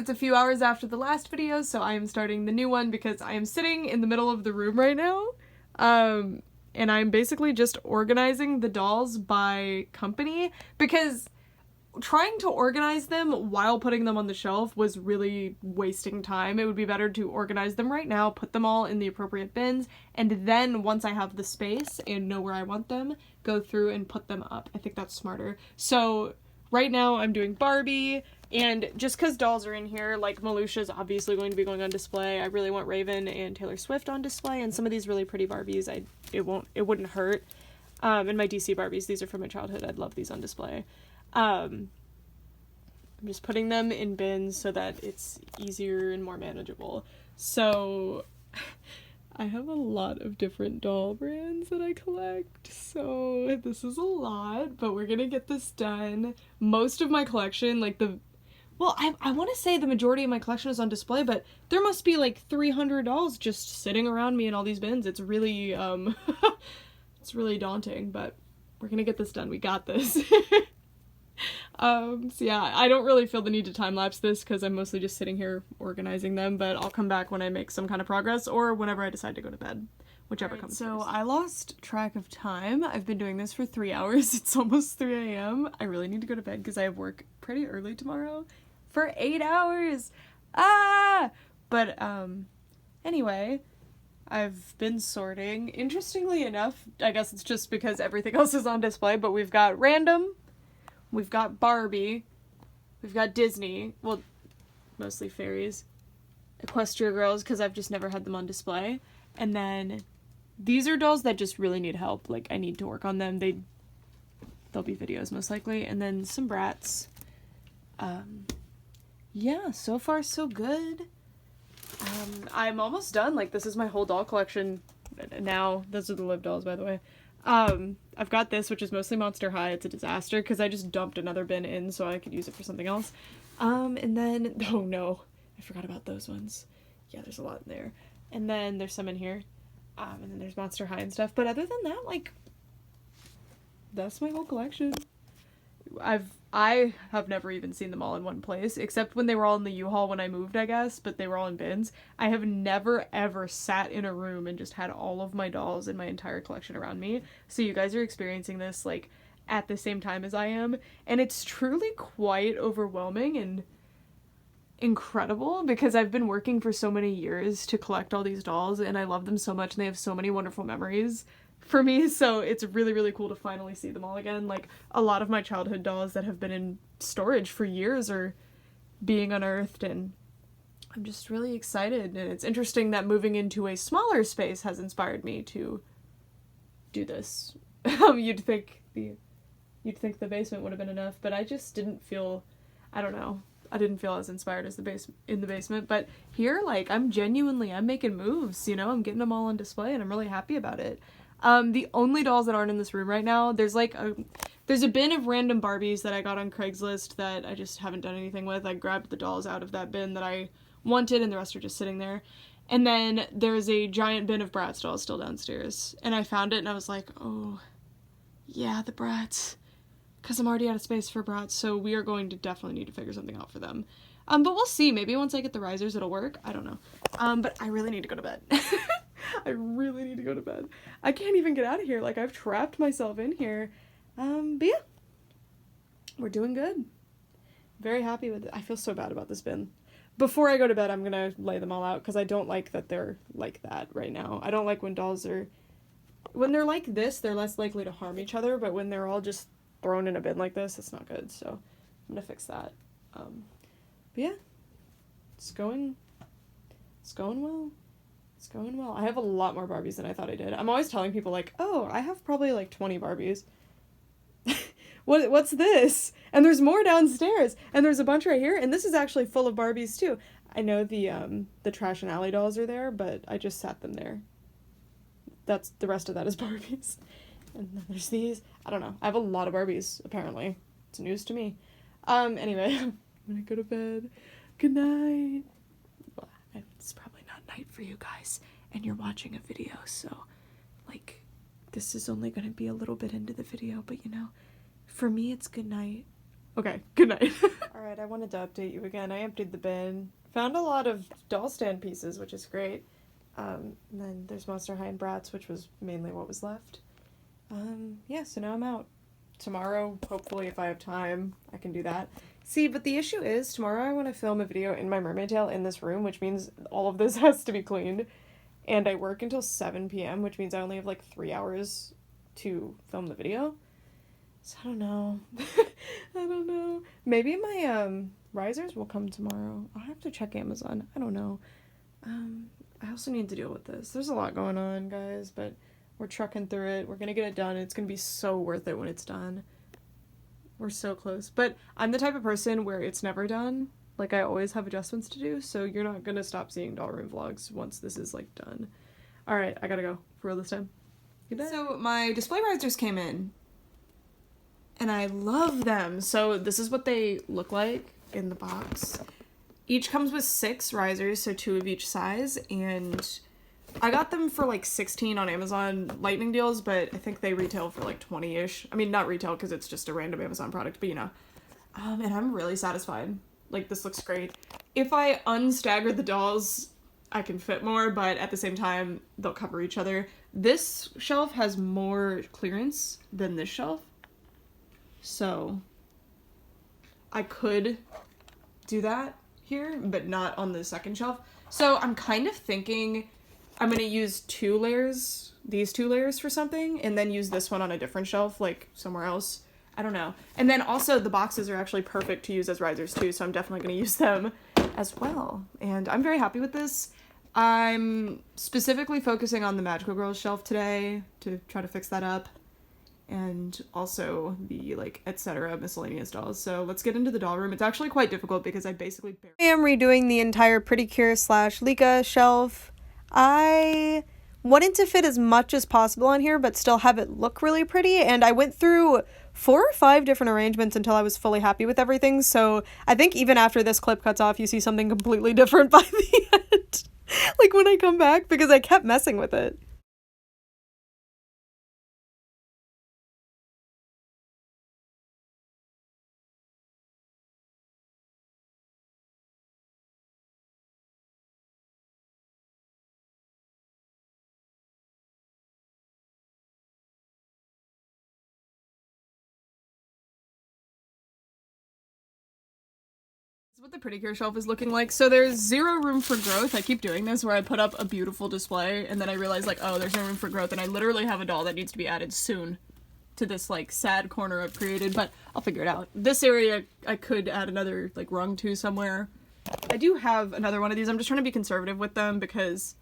it's a few hours after the last video, so I am starting the new one because I am sitting in the middle of the room right now. And I'm basically just organizing the dolls by company because trying to organize them while putting them on the shelf was really wasting time. It would be better to organize them right now, put them all in the appropriate bins, and then once I have the space and know where I want them, go through and put them up. I think that's smarter. So right now I'm doing Barbie, and just because dolls are in here, like Malusha's obviously going to be going on display. I really want Raven and Taylor Swift on display, and some of these really pretty Barbies, it wouldn't hurt. And my DC Barbies, these are from my childhood. I'd love these on display. I'm just putting them in bins so that it's easier and more manageable. So I have a lot of different doll brands that I collect, so this is a lot, but we're gonna get this done. Most of my collection, I want to say the majority of my collection is on display, but there must be like 300 dolls just sitting around me in all these bins. It's really, it's really daunting, but we're gonna get this done. We got this. So yeah, I don't really feel the need to time-lapse this because I'm mostly just sitting here organizing them, but I'll come back when I make some kind of progress or whenever I decide to go to bed, whichever comes first. So I lost track of time. I've been doing this for 3 hours. It's almost 3 a.m. I really need to go to bed because I have work pretty early tomorrow for 8 hours. But anyway, I've been sorting. Interestingly enough, I guess it's just because everything else is on display, but we've got random, we've got Barbie, we've got Disney, well, mostly fairies, Equestria Girls, because I've just never had them on display, and then these are dolls that just really need help. Like, I need to work on them. They'll be videos, most likely, and then some Brats. Yeah, so far so good. I'm almost done. Like, this is my whole doll collection now. Those are the Live dolls, by the way. I've got this, which is mostly Monster High. It's a disaster because I just dumped another bin in so I could use it for something else. And then, oh no, I forgot about those ones. Yeah, there's a lot in there. And then there's some in here. And then there's Monster High and stuff. But other than that, like, that's my whole collection. I have never even seen them all in one place, except when they were all in the U-Haul when I moved, I guess, but they were all in bins. I have never, ever sat in a room and just had all of my dolls in my entire collection around me. So you guys are experiencing this, like, at the same time as I am, and it's truly quite overwhelming and incredible because I've been working for so many years to collect all these dolls, and I love them so much, and they have so many wonderful memories for me, so it's really, really cool to finally see them all again. Like, a lot of my childhood dolls that have been in storage for years are being unearthed, and I'm just really excited. And it's interesting that moving into a smaller space has inspired me to do this. You'd think the basement would have been enough, but I just didn't feel, I don't know, I didn't feel as inspired as in the basement, but here, like, I'm making moves, you know, I'm getting them all on display, and I'm really happy about it. The only dolls that aren't in this room right now, there's a bin of random Barbies that I got on Craigslist that I just haven't done anything with. I grabbed the dolls out of that bin that I wanted, and the rest are just sitting there. And then there's a giant bin of Bratz dolls still downstairs. And I found it, and I was like, oh, yeah, the Bratz. Because I'm already out of space for Bratz, so we are going to definitely need to figure something out for them. But we'll see. Maybe once I get the risers, it'll work. I don't know. But I really need to go to bed. I really need to go to bed. I can't even get out of here. Like, I've trapped myself in here. But yeah. We're doing good. Very happy with it. I feel so bad about this bin. Before I go to bed, I'm gonna lay them all out, because I don't like that they're like that right now. I don't like when dolls are... When they're like this, they're less likely to harm each other, but when they're all just thrown in a bin like this, it's not good, so I'm gonna fix that. But yeah. It's going well. It's going well. I have a lot more Barbies than I thought I did. I'm always telling people, like, oh, I have probably, like, 20 Barbies. What's this? And there's more downstairs. And there's a bunch right here. And this is actually full of Barbies, too. I know the Trash and Alley dolls are there, but I just sat them there. The rest of that is Barbies. And then there's these. I don't know. I have a lot of Barbies, apparently. It's news to me. Anyway, I'm gonna go to bed. Good night. Well, it's probably not night for you guys, and you're watching a video, so, like, this is only gonna be a little bit into the video, but, you know, for me, it's good night. Okay, good night. Alright, I wanted to update you again. I emptied the bin. Found a lot of doll stand pieces, which is great. And then there's Monster High and Bratz, which was mainly what was left. Yeah, so now I'm out. Tomorrow, hopefully, if I have time, I can do that. See, but the issue is, tomorrow I want to film a video in my mermaid tail in this room, which means all of this has to be cleaned. And I work until 7 p.m., which means I only have like 3 hours to film the video. So I don't know. I don't know. Maybe my risers will come tomorrow. I'll have to check Amazon. I don't know. I also need to deal with this. There's a lot going on, guys, but we're trucking through it. We're gonna get it done. It's gonna be so worth it when it's done. We're so close. But I'm the type of person where it's never done. Like, I always have adjustments to do, so you're not gonna stop seeing doll room vlogs once this is, like, done. Alright, I gotta go. For real this time. Good night. So, my display risers came in. And I love them. So this is what they look like in the box. Each comes with 6 risers, so 2 of each size, and I got them for like 16 on Amazon Lightning deals, but I think they retail for like 20-ish. I mean, not retail because it's just a random Amazon product, but you know. And I'm really satisfied. Like, this looks great. If I unstagger the dolls, I can fit more, but at the same time, they'll cover each other. This shelf has more clearance than this shelf. So I could do that here, but not on the second shelf. So I'm kind of thinking I'm gonna use 2 layers, these 2 layers for something, and then use this one on a different shelf, like somewhere else. I don't know. And then also the boxes are actually perfect to use as risers too, so I'm definitely gonna use them as well. And I'm very happy with this. I'm specifically focusing on the Magical Girls shelf today to try to fix that up. And also the, like, etc. miscellaneous dolls. So let's get into the doll room. It's actually quite difficult because I basically I am redoing the entire Precure / Licca shelf. I wanted to fit as much as possible on here, but still have it look really pretty. And I went through 4 or 5 different arrangements until I was fully happy with everything. So I think even after this clip cuts off, you see something completely different by the end. Like, when I come back, because I kept messing with it. What the Precure shelf is looking like. So there's 0 room for growth. I keep doing this where I put up a beautiful display and then I realize, like, oh, there's no room for growth, and I literally have a doll that needs to be added soon to this, like, sad corner I've created, but I'll figure it out. This area I could add another, like, rung to somewhere. I do have another one of these. I'm just trying to be conservative with them because,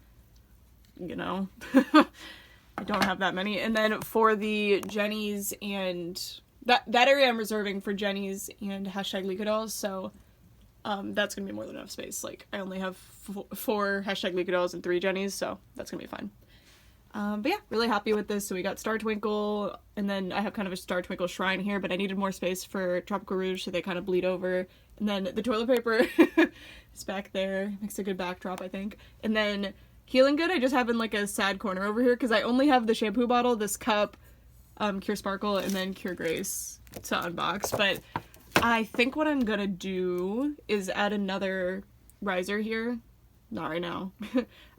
you know, I don't have that many. And then for the Jenny's and that area I'm reserving for Jenny's and #Licca dolls, so that's gonna be more than enough space. Like, I only have 4 #Licca dolls and 3 Jennies, so that's gonna be fine. But yeah, really happy with this. So we got Star Twinkle, and then I have kind of a Star Twinkle shrine here, but I needed more space for Tropical Rouge, so they kind of bleed over. And then the toilet paper is back there. Makes a good backdrop, I think. And then Healing Good, I just have in like a sad corner over here, because I only have the shampoo bottle, this cup, Cure Sparkle, and then Cure Grace to unbox. But I think what I'm gonna do is add another riser here. Not right now.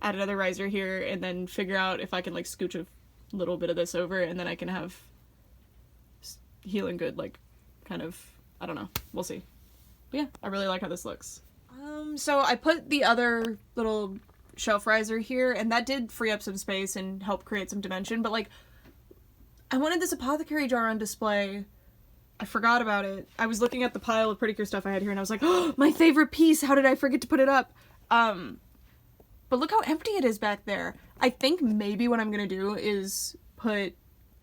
Add another riser here, and then figure out if I can, like, scooch a little bit of this over, and then I can have Healing Good, like, kind of, I don't know. We'll see. But yeah, I really like how this looks. So I put the other little shelf riser here, and that did free up some space and help create some dimension, but, like, I wanted this apothecary jar on display. I forgot about it. I was looking at the pile of Precure stuff I had here, and I was like, oh, my favorite piece! How did I forget to put it up? But look how empty it is back there. I think maybe what I'm gonna do is put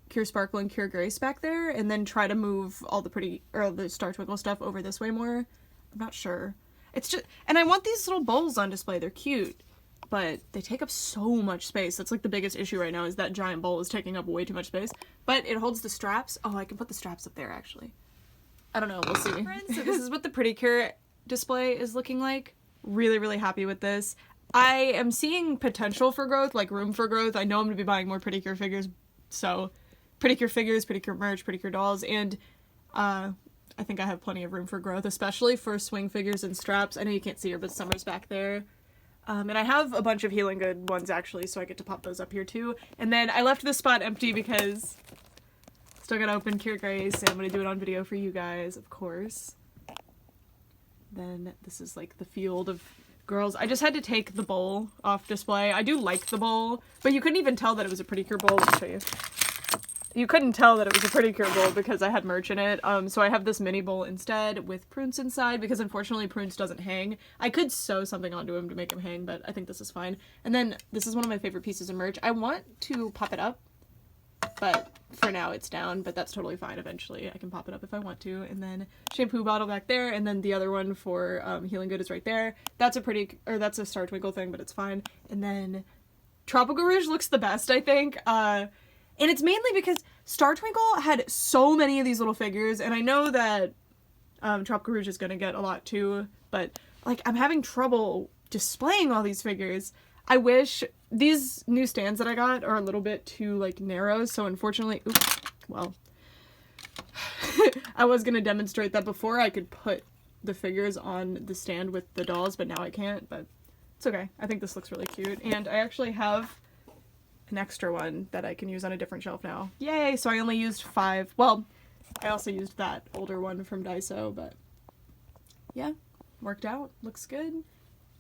Cure Sparkle and Cure Grace back there, and then try to move all the Star Twinkle stuff over this way more. I'm not sure. It's just, and I want these little bowls on display. They're cute, but they take up so much space. That's like the biggest issue right now, is that giant bowl is taking up way too much space. But it holds the straps. Oh, I can put the straps up there, actually. I don't know, we'll see. So this is what the Precure display is looking like. Really, really happy with this. I am seeing potential for growth, like room for growth. I know I'm going to be buying more Precure figures, so Precure figures, Precure merch, Precure dolls, and I think I have plenty of room for growth, especially for swing figures and straps. I know you can't see her, but Summer's back there. And I have a bunch of Healing Good ones, actually, so I get to pop those up here, too. And then I left this spot empty because still gotta open Cure Grace, and I'm gonna do it on video for you guys, of course. Then this is, like, the field of girls. I just had to take the bowl off display. I do like the bowl, but you couldn't even tell that it was a Precure bowl. Let me show you. You couldn't tell that it was a Precure bowl because I had merch in it. So I have this mini bowl instead with Prunes inside because unfortunately Prunes doesn't hang. I could sew something onto him to make him hang, but I think this is fine. And then this is one of my favorite pieces of merch. I want to pop it up, but for now it's down, but that's totally fine. Eventually I can pop it up if I want to. And then shampoo bottle back there, and then the other one for Healing Good is right there. That's a Star Twinkle thing, but it's fine. And then Tropical Rouge looks the best, I think. And it's mainly because Star Twinkle had so many of these little figures, and I know that Tropical Rouge is gonna get a lot too, but like I'm having trouble displaying all these figures. I wish these new stands that I got are a little bit too like narrow, so unfortunately, oops, well, I was gonna demonstrate that before I could put the figures on the stand with the dolls, but now I can't, but it's okay. I think this looks really cute, and I actually have an extra one that I can use on a different shelf now. Yay! So I only used 5. Well, I also used that older one from Daiso, but yeah, worked out. Looks good.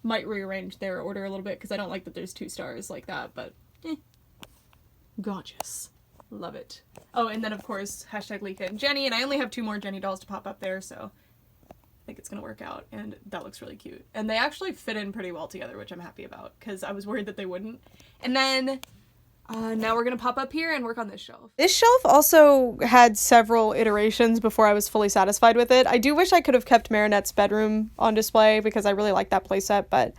Might rearrange their order a little bit because I don't like that there's 2 stars like that, but gorgeous. Love it. Oh, and then of course, hashtag Licca and Jenny, and I only have 2 more Jenny dolls to pop up there, so I think it's gonna work out, and that looks really cute. And they actually fit in pretty well together, which I'm happy about, because I was worried that they wouldn't. And then now we're gonna pop up here and work on this shelf. This shelf also had several iterations before I was fully satisfied with it. I do wish I could have kept Marinette's bedroom on display because I really like that playset, but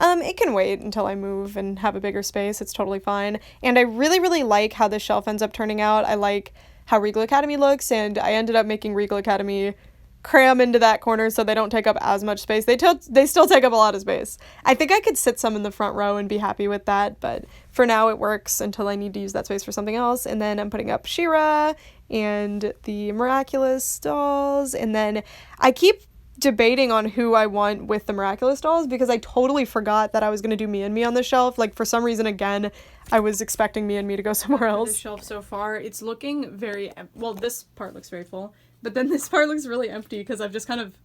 it can wait until I move and have a bigger space. It's totally fine. And I really, really like how this shelf ends up turning out. I like how Regal Academy looks, and I ended up making Regal Academy cram into that corner so they don't take up as much space. They still take up a lot of space. I think I could sit some in the front row and be happy with that, but for now it works until I need to use that space for something else. And then I'm putting up She-Ra and the Miraculous dolls, and then I keep debating on who I want with the Miraculous dolls because I totally forgot that I was going to do Me and Me on the shelf. Like, for some reason, again, I was expecting Me and Me to go somewhere else. This shelf so far, it's looking very, well, this part looks very full. But then this part looks really empty because I've just kind of,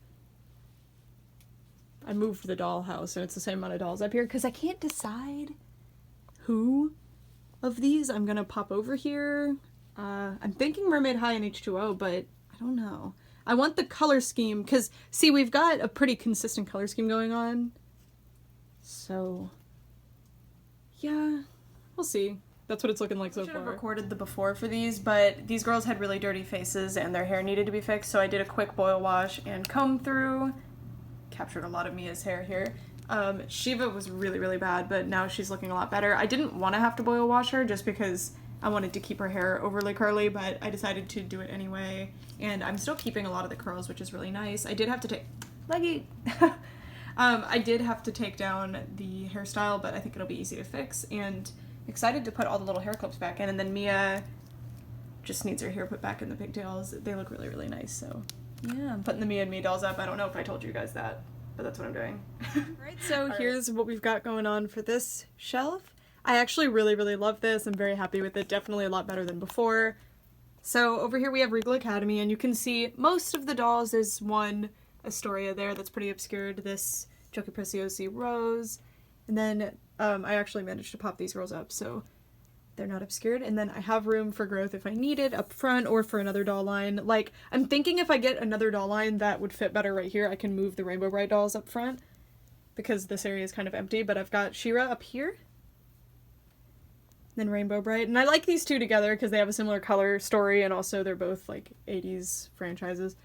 I moved the dollhouse and it's the same amount of dolls up here because I can't decide who of these I'm gonna pop over here. I'm thinking Mermaid High and H2O, but I don't know. I want the color scheme because, see, we've got a pretty consistent color scheme going on. So, yeah, we'll see. That's what it's looking like so far. I should have recorded the before for these, but these girls had really dirty faces and their hair needed to be fixed, so I did a quick boil wash and comb through. Captured a lot of Mia's hair here. Shiva was really, really bad, but now she's looking a lot better. I didn't want to have to boil wash her just because I wanted to keep her hair overly curly, but I decided to do it anyway. And I'm still keeping a lot of the curls, which is really nice. I did have to take... Leggy! I did have to take down the hairstyle, but I think it'll be easy to fix, and excited to put all the little hair clips back in. And then Mia just needs her hair put back in the pigtails. They look really, really nice, so yeah, I'm putting the Mia and Me dolls up. I don't know if I told you guys that, but that's what I'm doing. Alright, so here's what we've got going on for this shelf. I actually really, really love this. I'm very happy with it. Definitely a lot better than before. So over here we have Regal Academy, and you can see most of the dolls. There's one Astoria there that's pretty obscured. This Giochi Preziosi Rose. And then I actually managed to pop these girls up, so they're not obscured. And then I have room for growth if I need it up front or for another doll line. Like, I'm thinking if I get another doll line that would fit better right here, I can move the Rainbow Bright dolls up front because this area is kind of empty. But I've got She-Ra up here, then Rainbow Bright. And I like these two together because they have a similar color story, and also they're both like 80s franchises.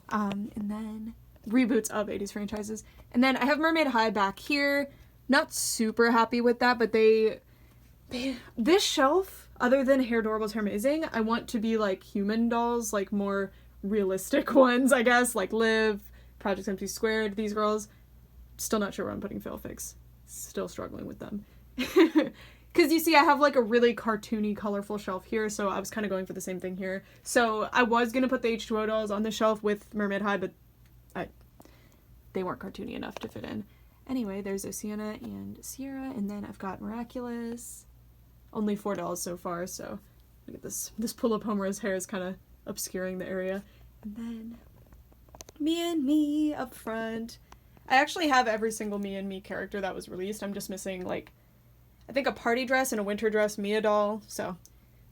And then reboots of 80s franchises. And then I have Mermaid High back here. Not super happy with that, but this shelf, other than Hair Adorables, Hair Amazing, I want to be like human dolls, like more realistic ones, I guess, like Liv, Project Empty Squared, these girls. Still not sure where I'm putting Failfix. Still struggling with them. because you see I have like a really cartoony, colorful shelf here, so I was kind of going for the same thing here. So I was going to put the H2O dolls on the shelf with Mermaid High, but they weren't cartoony enough to fit in. Anyway, there's Oceana and Sierra, and then I've got Miraculous. Only 4 dolls so far, so look at this. This pull of Homer's hair is kind of obscuring the area. And then Me and Me up front. I actually have every single Me and Me character that was released. I'm just missing, like, I think a party dress and a winter dress Mia doll, so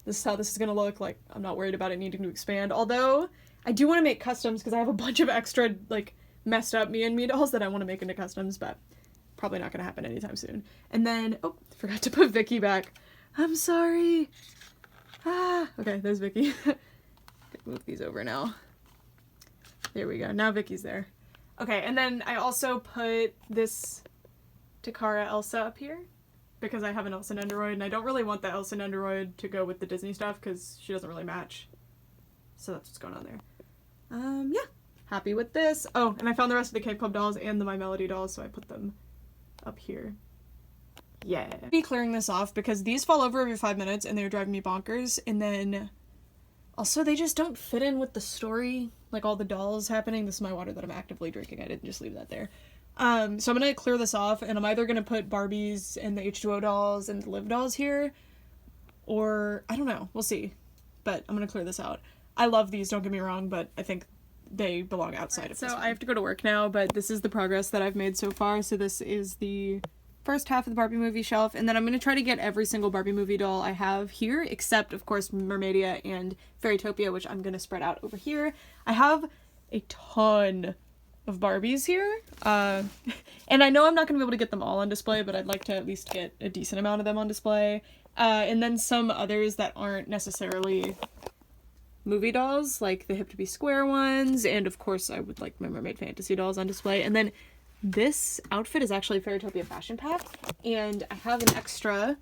this is how this is going to look. Like, I'm not worried about it needing to expand, although I do want to make customs because I have a bunch of extra, like, messed up Me and Me dolls that I want to make into customs, but probably not going to happen anytime soon. And then, oh, forgot to put Vicky back. I'm sorry. Okay, there's Vicky. Move these over now. There we go. Now Vicky's there. Okay, and then I also put this Takara Elsa up here because I have an Elsa Nendoroid, and I don't really want the Elsa Nendoroid to go with the Disney stuff because she doesn't really match. So that's what's going on there. Yeah. Happy with this. Oh, and I found the rest of the Cave Club dolls and the My Melody dolls, so I put them up here. Yeah. I'll be clearing this off because these fall over every 5 minutes and they're driving me bonkers. And then also they just don't fit in with the story, like all the dolls happening. This is my water that I'm actively drinking. I didn't just leave that there. So I'm gonna clear this off, and I'm either gonna put Barbies and the H2O dolls and the Liv dolls here, or I don't know. We'll see. But I'm gonna clear this out. I love these, don't get me wrong, but I think they belong outside of this. So I have to go to work now, but this is the progress that I've made so far. So this is the first half of the Barbie movie shelf, and then I'm going to try to get every single Barbie movie doll I have here, except, of course, Mermaidia and Fairytopia, which I'm going to spread out over here. I have a ton of Barbies here, and I know I'm not going to be able to get them all on display, but I'd like to at least get a decent amount of them on display, and then some others that aren't necessarily movie dolls, like the Hip to Be Square ones, and of course I would like my Mermaid Fantasy dolls on display. And then this outfit is actually a Fairytopia fashion pack, and I have an extra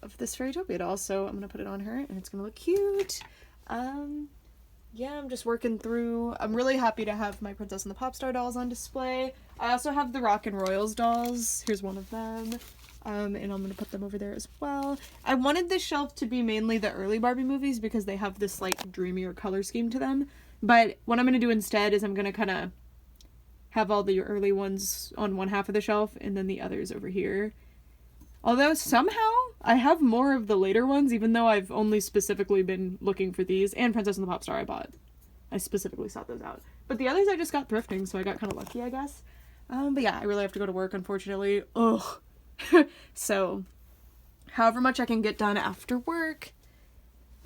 of this Fairytopia doll, so I'm gonna put it on her and it's gonna look cute. Yeah, I'm just working through. I'm really happy to have my Princess and the Popstar dolls on display. I also have the Rock and Royals dolls. Here's one of them. And I'm going to put them over there as well. I wanted this shelf to be mainly the early Barbie movies because they have this, like, dreamier color scheme to them. But what I'm going to do instead is I'm going to kind of have all the early ones on one half of the shelf and then the others over here. Although somehow I have more of the later ones, even though I've only specifically been looking for these. And Princess and the Popstar I bought. I specifically sought those out. But the others I just got thrifting, so I got kind of lucky, I guess. But yeah, I really have to go to work, unfortunately. Ugh. So, however much I can get done after work,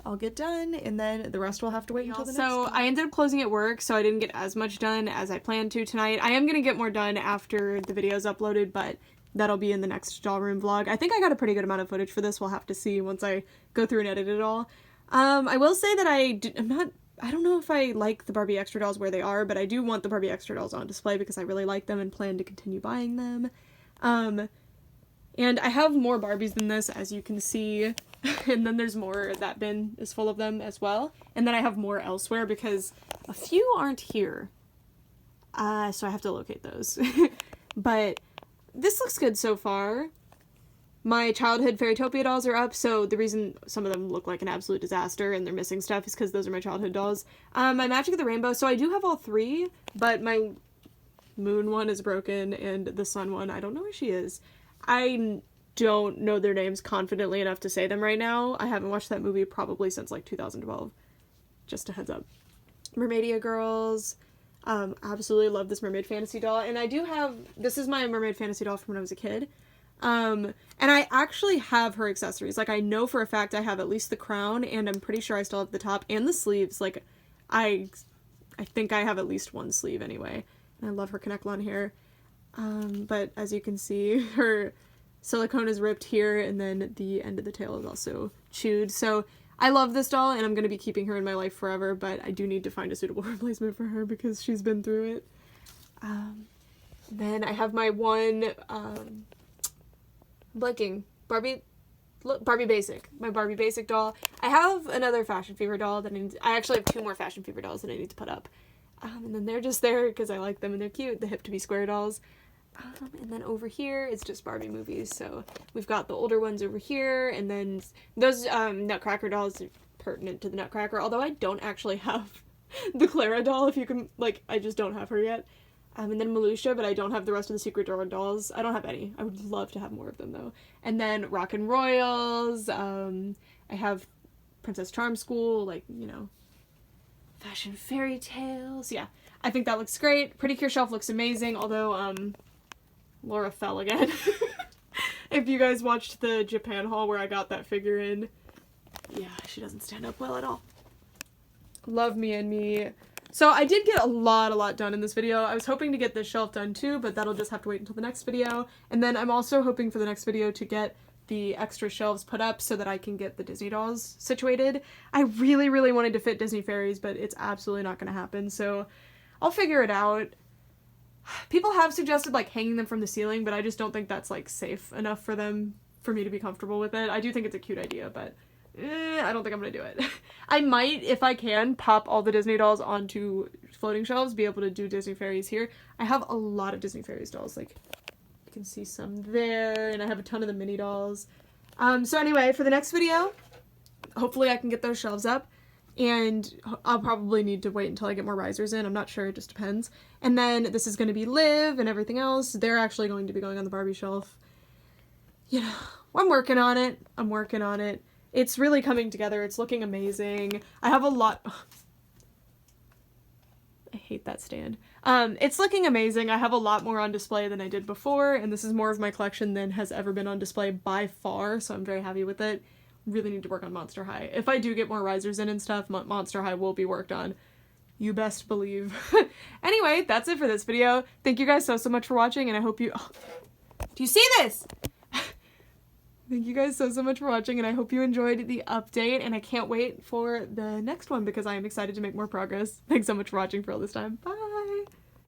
I'll get done, and then the rest will have to wait until the next time. So, I ended up closing at work, so I didn't get as much done as I planned to tonight. I am going to get more done after the video's uploaded, but that'll be in the next doll room vlog. I think I got a pretty good amount of footage for this. We'll have to see once I go through and edit it all. I will say that I don't know if I like the Barbie extra dolls where they are, but I do want the Barbie extra dolls on display because I really like them and plan to continue buying them. And I have more Barbies than this, as you can see, and then there's more. That bin is full of them as well. And then I have more elsewhere because a few aren't here. So I have to locate those. But this looks good so far. My childhood Fairytopia dolls are up, so the reason some of them look like an absolute disaster and they're missing stuff is because those are my childhood dolls. My Magic of the Rainbow, so I do have all 3, but my Moon one is broken and the Sun one, I don't know where she is. I don't know their names confidently enough to say them right now. I haven't watched that movie probably since like 2012. Just a heads up. Mermaidia girls. Absolutely love this Mermaid Fantasy doll. And I do have, this is my Mermaid Fantasy doll from when I was a kid. And I actually have her accessories. Like, I know for a fact I have at least the crown, and I'm pretty sure I still have the top and the sleeves. Like, I think I have at least one sleeve anyway. And I love her Connect-Lon hair. But as you can see, her silicone is ripped here, and then the end of the tail is also chewed. So I love this doll, and I'm going to be keeping her in my life forever, but I do need to find a suitable replacement for her because she's been through it. Then I have my one, blanking, Barbie Basic. My Barbie Basic doll. I have another Fashion Fever doll that I actually have 2 more Fashion Fever dolls that I need to put up. And then they're just there because I like them and they're cute. The Hip to Be Square dolls. And then over here, it's just Barbie movies. So we've got the older ones over here, and then those Nutcracker dolls are pertinent to the Nutcracker, although I don't actually have the Clara doll, if you can, like, I just don't have her yet. And then Malusha, but I don't have the rest of the Secret Door dolls. I don't have any. I would love to have more of them, though. And then Rockin' Royals. I have Princess Charm School, like, you know, Fashion Fairy Tales. Yeah, I think that looks great. Precure shelf looks amazing, although, Laura fell again. If you guys watched the Japan haul where I got that figure in, yeah, she doesn't stand up well at all. Love Me and Me. So I did get a lot done in this video. I was hoping to get this shelf done too, but that'll just have to wait until the next video. And then I'm also hoping for the next video to get the extra shelves put up so that I can get the Disney dolls situated. I really wanted to fit Disney fairies, but it's absolutely not going to happen, so I'll figure it out. People have suggested, like, hanging them from the ceiling, but I just don't think that's, like, safe enough for them for me to be comfortable with it. I do think it's a cute idea, but I don't think I'm gonna do it. I might, if I can, pop all the Disney dolls onto floating shelves, be able to do Disney fairies here. I have a lot of Disney fairies dolls, like, you can see some there, and I have a ton of the mini dolls. So anyway, for the next video, hopefully I can get those shelves up, and I'll probably need to wait until I get more risers in. I'm not sure, it just depends. And then this is going to be Liv and everything else. They're actually going to be going on the Barbie shelf. You know, I'm working on it. I'm working on it. It's really coming together. It's looking amazing. I have a lot... I hate that stand. It's looking amazing. I have a lot more on display than I did before, and this is more of my collection than has ever been on display by far, so I'm very happy with it. Really need to work on Monster High. If I do get more risers in and stuff, Monster High will be worked on. You best believe. Anyway, that's it for this video. Thank you guys so much for watching, and I hope you... Oh, do you see this? Thank you guys so much for watching, and I hope you enjoyed the update, and I can't wait for the next one because I am excited to make more progress. Thanks so much for watching for all this time. Bye!